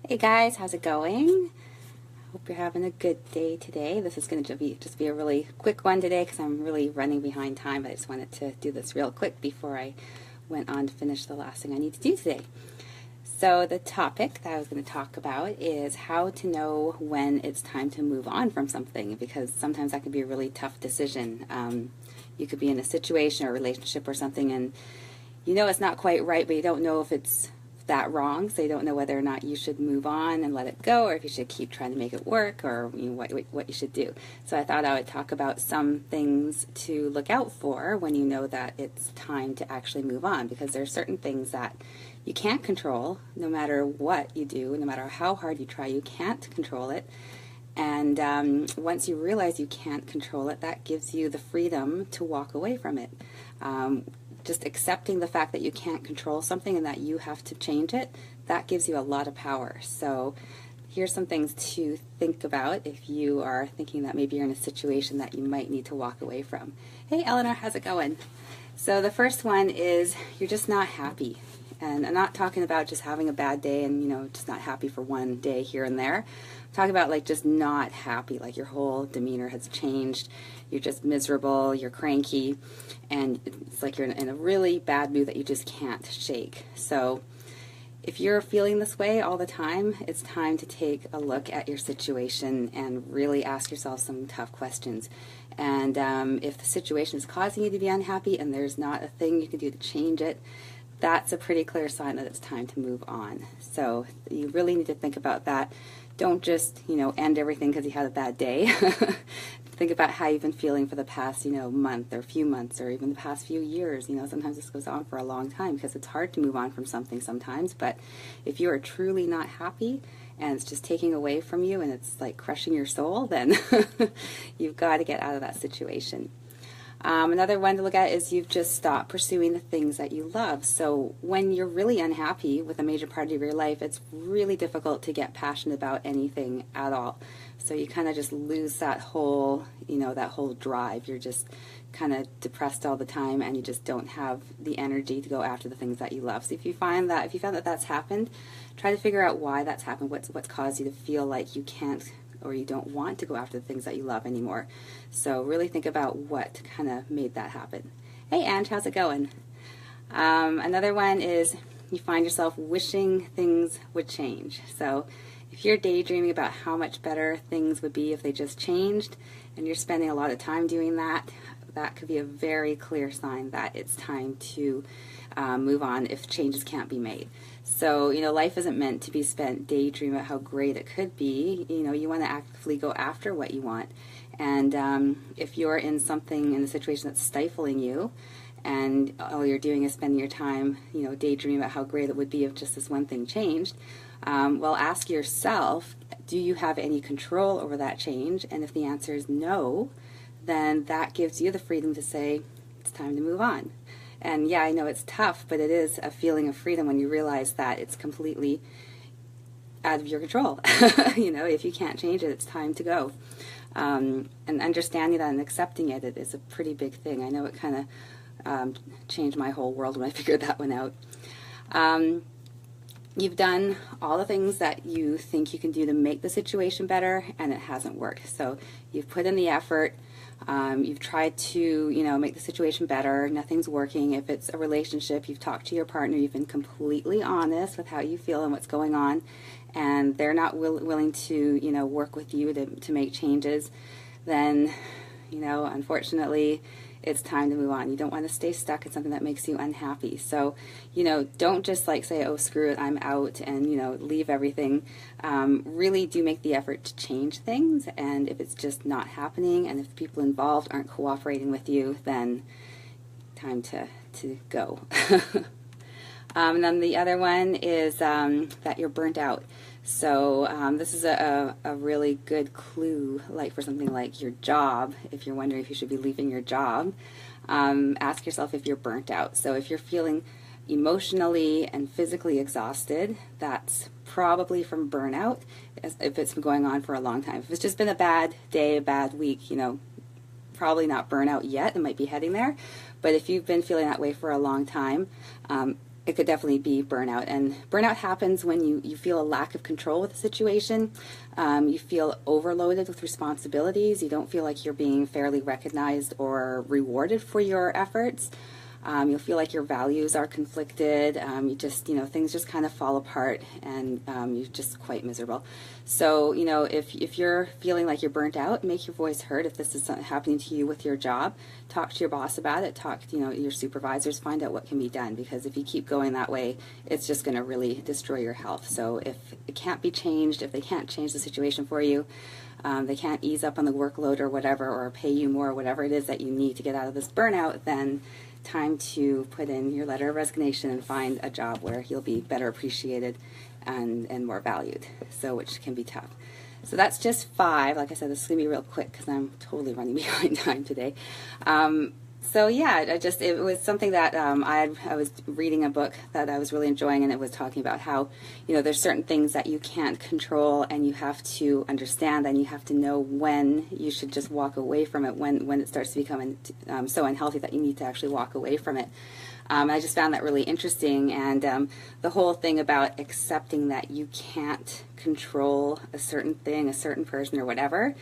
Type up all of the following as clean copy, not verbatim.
Hey guys, how's it going? Hope you're having a good day today. This is going to just be a really quick one today because I'm really running behind time, but I just wanted to do this real quick before I went on to finish the last thing I need to do today. So the topic that I was going to talk about is how to know when it's time to move on from something, because sometimes that can be a really tough decision. You could be in a situation or a relationship or something and you know it's not quite right, but you don't know if it's that wrong, so you don't know whether or not you should move on and let it go, or if you should keep trying to make it work, or what you should do. So I thought I would talk about some things to look out for when you know that it's time to actually move on, because there are certain things that you can't control. No matter what you do, no matter how hard you try, you can't control it. And once you realize you can't control it, that gives you the freedom to walk away from it. Just accepting the fact that you can't control something and that you have to change it, that gives you a lot of power. So here's some things to think about if you are thinking that maybe you're in a situation that you might need to walk away from. Hey Eleanor, how's it going? So the first one is you're just not happy. And I'm not talking about just having a bad day and just not happy for one day here and there. I'm talking about like just not happy, like your whole demeanor has changed. You're just miserable, you're cranky, and it's like you're in a really bad mood that you just can't shake. So if you're feeling this way all the time, it's time to take a look at your situation and really ask yourself some tough questions. And if the situation is causing you to be unhappy and there's not a thing you can do to change it, that's a pretty clear sign that it's time to move on. So you really need to think about that. Don't just, end everything because you had a bad day. Think about how you've been feeling for the past, month or few months or even the past few years. Sometimes this goes on for a long time because it's hard to move on from something sometimes. But if you are truly not happy and it's just taking away from you and it's like crushing your soul, then you've got to get out of that situation. Another one to look at is you've just stopped pursuing the things that you love. So when you're really unhappy with a major part of your life, it's really difficult to get passionate about anything at all. So you kind of just lose that whole, that whole drive. You're just kind of depressed all the time and you just don't have the energy to go after the things that you love. So if you found that that's happened, try to figure out why that's happened, what's caused you to feel like you can't or you don't want to go after the things that you love anymore. So really think about what kind of made that happen. Hey Ange, how's it going? Another one is you find yourself wishing things would change. So if you're daydreaming about how much better things would be if they just changed and you're spending a lot of time doing that, that could be a very clear sign that it's time to move on if changes can't be made. So, life isn't meant to be spent daydreaming about how great it could be. You want to actively go after what you want. And if you're in a situation that's stifling you, and all you're doing is spending your time, daydreaming about how great it would be if just this one thing changed, well, ask yourself, do you have any control over that change? And if the answer is no, then that gives you the freedom to say, it's time to move on. And yeah, I know it's tough, but it is a feeling of freedom when you realize that it's completely out of your control. If you can't change it, it's time to go. And understanding that and accepting it is a pretty big thing. I know it kind of changed my whole world when I figured that one out. You've done all the things that you think you can do to make the situation better, and it hasn't worked. So you've put in the effort. You've tried to, make the situation better. Nothing's working. If it's a relationship, you've talked to your partner. You've been completely honest with how you feel and what's going on, and they're not willing to, work with you to make changes. Then, unfortunately, it's time to move on. You don't want to stay stuck in something that makes you unhappy. So, don't just say, oh, screw it, I'm out, and, leave everything. Really do make the effort to change things. And if it's just not happening, and if people involved aren't cooperating with you, then time to go. And then the other one is that you're burnt out. So this is a really good clue, for something like your job. If you're wondering if you should be leaving your job, ask yourself if you're burnt out. So if you're feeling emotionally and physically exhausted, that's probably from burnout, if it's been going on for a long time. If it's just been a bad day, a bad week, probably not burnout yet. It might be heading there. But if you've been feeling that way for a long time, it could definitely be burnout. And burnout happens when you feel a lack of control with the situation. You feel overloaded with responsibilities. You don't feel like you're being fairly recognized or rewarded for your efforts. You'll feel like your values are conflicted. You just, things just kind of fall apart, and you're just quite miserable. So, if you're feeling like you're burnt out, make your voice heard. If this is something happening to you with your job, talk to your boss about it. Talk to, your supervisors. Find out what can be done, because if you keep going that way, it's just going to really destroy your health. So if it can't be changed, if they can't change the situation for you, they can't ease up on the workload or whatever, or pay you more, or whatever it is that you need to get out of this burnout, then time to put in your letter of resignation and find a job where you'll be better appreciated and more valued, so which can be tough. So that's just 5. Like I said, this is going to be real quick because I'm totally running behind time today. So yeah, it was something that I was reading a book that I was really enjoying, and it was talking about how, there's certain things that you can't control, and you have to understand, and you have to know when you should just walk away from it, when it starts to become so unhealthy that you need to actually walk away from it. I just found that really interesting, and the whole thing about accepting that you can't control a certain thing, a certain person, or whatever.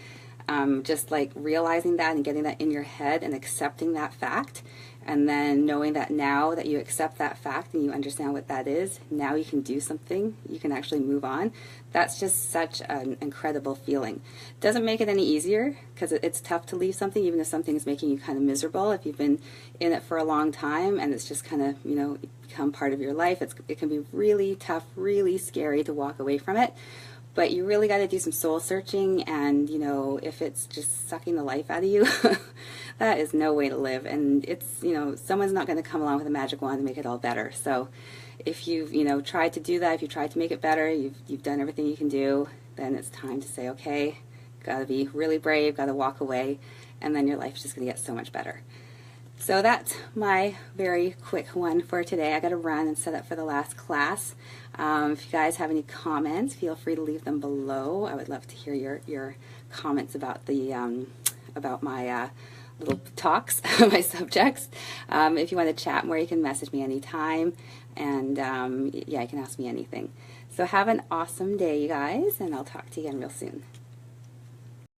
Just like realizing that and getting that in your head and accepting that fact, and then knowing that now that you accept that fact and you understand what that is, now you can do something, you can actually move on. That's just such an incredible feeling. Doesn't make it any easier, because it's tough to leave something, even if something is making you kind of miserable. If you've been in it for a long time and it's just kind of, become part of your life, it can be really tough, really scary to walk away from it. But you really got to do some soul searching, and, if it's just sucking the life out of you, that is no way to live. And it's, someone's not going to come along with a magic wand to make it all better. So if you've, tried to do that, if you tried to make it better, you've done everything you can do, then it's time to say, okay, got to be really brave, got to walk away, and then your life's just going to get so much better. So that's my very quick one for today. I got to run and set up for the last class. If you guys have any comments, feel free to leave them below. I would love to hear your comments about the about my little talks, my subjects. If you want to chat more, you can message me anytime, and yeah, you can ask me anything. So have an awesome day, you guys, and I'll talk to you again real soon.